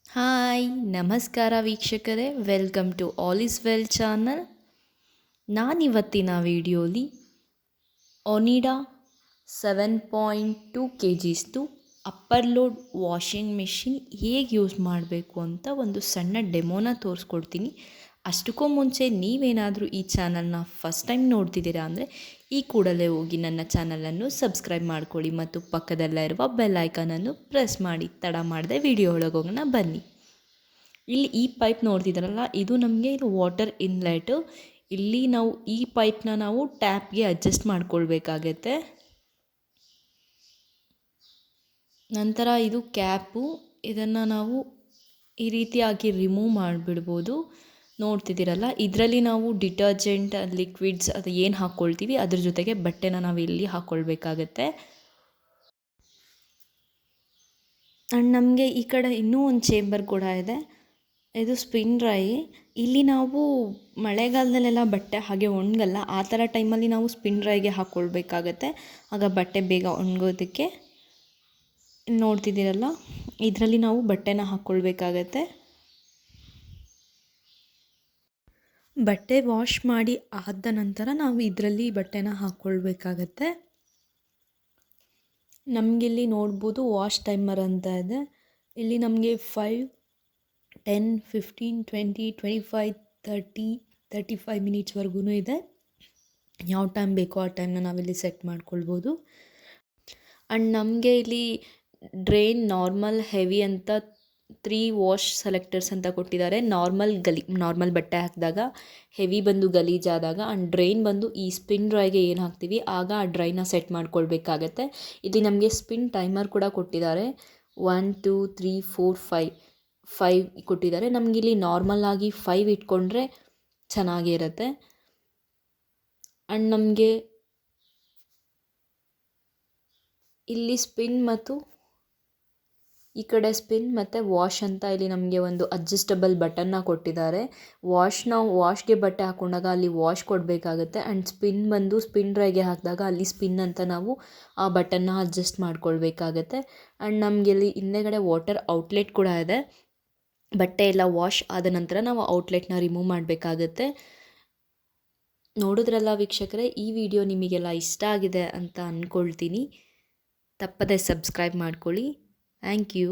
Hi ನಮಸ್ಕಾರ ವೀಕ್ಷಕರೇ, welcome to all is well channel. ನಾನಿವತ್ತಿನ ವಿಡಿಯೋಲಿ ಒನಿಡಾ 7.2 kgsದು ಅಪ್ಪರ್ ಲೋಡ್ ವಾಷಿಂಗ್ ಮೆಷಿನ್ ಹೇಗೆ ಯೂಸ್ ಮಾಡಬೇಕು ಅಂತ ಒಂದು ಸಣ್ಣ ಡೆಮೋನ ತೋರಿಸ್ಕೊಡ್ತೀನಿ. ಅಷ್ಟಕ್ಕೂ ಮುಂಚೆ ನೀವೇನಾದರೂ ಈ ಚಾನಲ್ನ ಫಸ್ಟ್ ಟೈಮ್ ನೋಡ್ತಿದ್ದೀರಾ ಅಂದರೆ ಈ ಕೂಡಲೇ ಹೋಗಿ ನನ್ನ ಚಾನಲನ್ನು ಸಬ್ಸ್ಕ್ರೈಬ್ ಮಾಡ್ಕೊಳ್ಳಿ ಮತ್ತು ಪಕ್ಕದಲ್ಲೇ ಇರುವ ಬೆಲ್ ಐಕಾನನ್ನು ಪ್ರೆಸ್ ಮಾಡಿ. ತಡ ಮಾಡದೆ ವಿಡಿಯೋ ಒಳಗೆ ಹೋಗೋಣ ಬನ್ನಿ. ಇಲ್ಲಿ ಈ ಪೈಪ್ ನೋಡ್ತಿದ್ದಾರಲ್ಲ, ಇದು ನಮಗೆ ಇದು ವಾಟರ್ ಇನ್ಲೆಟು. ಇಲ್ಲಿ ನಾವು ಈ ಪೈಪ್ನ ನಾವು ಟ್ಯಾಪ್ಗೆ ಅಡ್ಜಸ್ಟ್ ಮಾಡ್ಕೊಳ್ಬೇಕಾಗತ್ತೆ. ನಂತರ ಇದು ಕ್ಯಾಪು, ಇದನ್ನು ನಾವು ಈ ರೀತಿಯಾಗಿ ರಿಮೂವ್ ಮಾಡಿಬಿಡ್ಬೋದು. ನೋಡ್ತಿದ್ದೀರಲ್ಲ, ಇದರಲ್ಲಿ ನಾವು ಡಿಟರ್ಜೆಂಟ್, ಲಿಕ್ವಿಡ್ಸ್ ಅದು ಏನು ಹಾಕ್ಕೊಳ್ತೀವಿ ಅದ್ರ ಜೊತೆಗೆ ಬಟ್ಟೆನ ನಾವು ಇಲ್ಲಿ ಹಾಕ್ಕೊಳ್ಬೇಕಾಗತ್ತೆ. ಆ್ಯಂಡ್ ನಮಗೆ ಈ ಕಡೆ ಇನ್ನೂ ಒಂದು ಚೇಂಬರ್ ಕೂಡ ಇದೆ. ಇದು ಸ್ಪಿನ್ ಡ್ರೈ. ಇಲ್ಲಿ ನಾವು ಮಳೆಗಾಲದಲ್ಲೆಲ್ಲ ಬಟ್ಟೆ ಹಾಗೆ ಒಣಗಲ್ಲ, ಆ ಥರ ಟೈಮಲ್ಲಿ ನಾವು ಸ್ಪಿನ್ ಡ್ರೈಗೆ ಹಾಕ್ಕೊಳ್ಬೇಕಾಗತ್ತೆ, ಆಗ ಬಟ್ಟೆ ಬೇಗ ಒಣಗೋದಕ್ಕೆ. ನೋಡ್ತಿದ್ದೀರಲ್ಲ, ಇದರಲ್ಲಿ ನಾವು ಬಟ್ಟೆನ ಹಾಕ್ಕೊಳ್ಬೇಕಾಗತ್ತೆ. ಬಟ್ಟೆ ವಾಶ್ ಮಾಡಿ ಆದ ನಂತರ ನಾವು ಇದರಲ್ಲಿ ಬಟ್ಟೆನ ಹಾಕ್ಕೊಳ್ಬೇಕಾಗತ್ತೆ. ನಮಗಿಲ್ಲಿ ನೋಡ್ಬೋದು ವಾಶ್ ಟೈಮರ್ ಅಂತ ಇದೆ. ಇಲ್ಲಿ ನಮಗೆ 5, 10, 15, 20, 25, 30, 35 ಮಿನಿಟ್ಸ್ವರೆಗೂ ಇದೆ. ಯಾವ ಟೈಮ್ ಬೇಕೋ ಆ ಟೈಮ್ನ ನಾವಿಲ್ಲಿ ಸೆಟ್ ಮಾಡ್ಕೊಳ್ಬೋದು. ಆ್ಯಂಡ್ ನಮಗೆ ಇಲ್ಲಿ ಡ್ರೈನ್, ನಾರ್ಮಲ್, ಹೆವಿ ಅಂತ 3 ವಾಶ್ ಸೆಲೆಕ್ಟರ್ಸ್ ಅಂತ ಕೊಟ್ಟಿದ್ದಾರೆ. ನಾರ್ಮಲ್ ಬಟ್ಟೆ ಹಾಕಿದಾಗ, ಹೆವಿ ಬಂದು ಗಲೀಜಾದಾಗ, ಆ್ಯಂಡ್ ಡ್ರೈನ್ ಬಂದು ಈ ಸ್ಪಿನ್ ಡ್ರೈಗೆ ಏನು ಹಾಕ್ತೀವಿ ಆಗ ಆ ಡ್ರೈನ ಸೆಟ್ ಮಾಡ್ಕೊಳ್ಬೇಕಾಗತ್ತೆ. ಇಲ್ಲಿ ನಮಗೆ ಸ್ಪಿನ್ ಟೈಮರ್ ಕೂಡ ಕೊಟ್ಟಿದ್ದಾರೆ. 1, 2, 3, 4, 5 ಕೊಟ್ಟಿದ್ದಾರೆ. ನಮಗಿಲ್ಲಿ ನಾರ್ಮಲ್ ಆಗಿ 5 ಇಟ್ಕೊಂಡ್ರೆ ಚೆನ್ನಾಗಿರುತ್ತೆ. ಆ್ಯಂಡ್ ನಮಗೆ ಇಲ್ಲಿ ಸ್ಪಿನ್ ಮತ್ತು ಈ ಕಡೆ ಸ್ಪಿನ್ ಮತ್ತು ವಾಶ್ ಅಂತ ಇಲ್ಲಿ ನಮಗೆ ಒಂದು ಅಡ್ಜಸ್ಟಬಲ್ ಬಟನ್ನ ಕೊಟ್ಟಿದ್ದಾರೆ. ನಾವು ವಾಶ್ಗೆ ಬಟ್ಟೆ ಹಾಕ್ಕೊಂಡಾಗ ಅಲ್ಲಿ ವಾಶ್ ಕೊಡಬೇಕಾಗುತ್ತೆ. ಆ್ಯಂಡ್ ಸ್ಪಿನ್ ಬಂದು ಸ್ಪಿನ್ ಡ್ರೈಗೆ ಹಾಕಿದಾಗ ಅಲ್ಲಿ ಸ್ಪಿನ್ ಅಂತ ನಾವು ಆ ಬಟನ್ನ ಅಡ್ಜಸ್ಟ್ ಮಾಡ್ಕೊಳ್ಬೇಕಾಗತ್ತೆ. ಆ್ಯಂಡ್ ನಮಗೆ ಇಲ್ಲಿ ಹಿಂದೆಗಡೆ ವಾಟರ್ ಔಟ್ಲೆಟ್ ಕೂಡ ಇದೆ. ಬಟ್ಟೆ ಎಲ್ಲ ವಾಶ್ ಆದ ನಂತರ ನಾವು ಔಟ್ಲೆಟ್ನ ರಿಮೂವ್ ಮಾಡಬೇಕಾಗತ್ತೆ. ನೋಡಿದ್ರಲ್ಲ ವೀಕ್ಷಕರೇ, ಈ ವಿಡಿಯೋ ನಿಮಗೆಲ್ಲ ಇಷ್ಟ ಆಗಿದೆ ಅಂತ ಅಂದ್ಕೊಳ್ತೀನಿ. ತಪ್ಪದೆ ಸಬ್ಸ್ಕ್ರೈಬ್ ಮಾಡ್ಕೊಳ್ಳಿ. Thank you.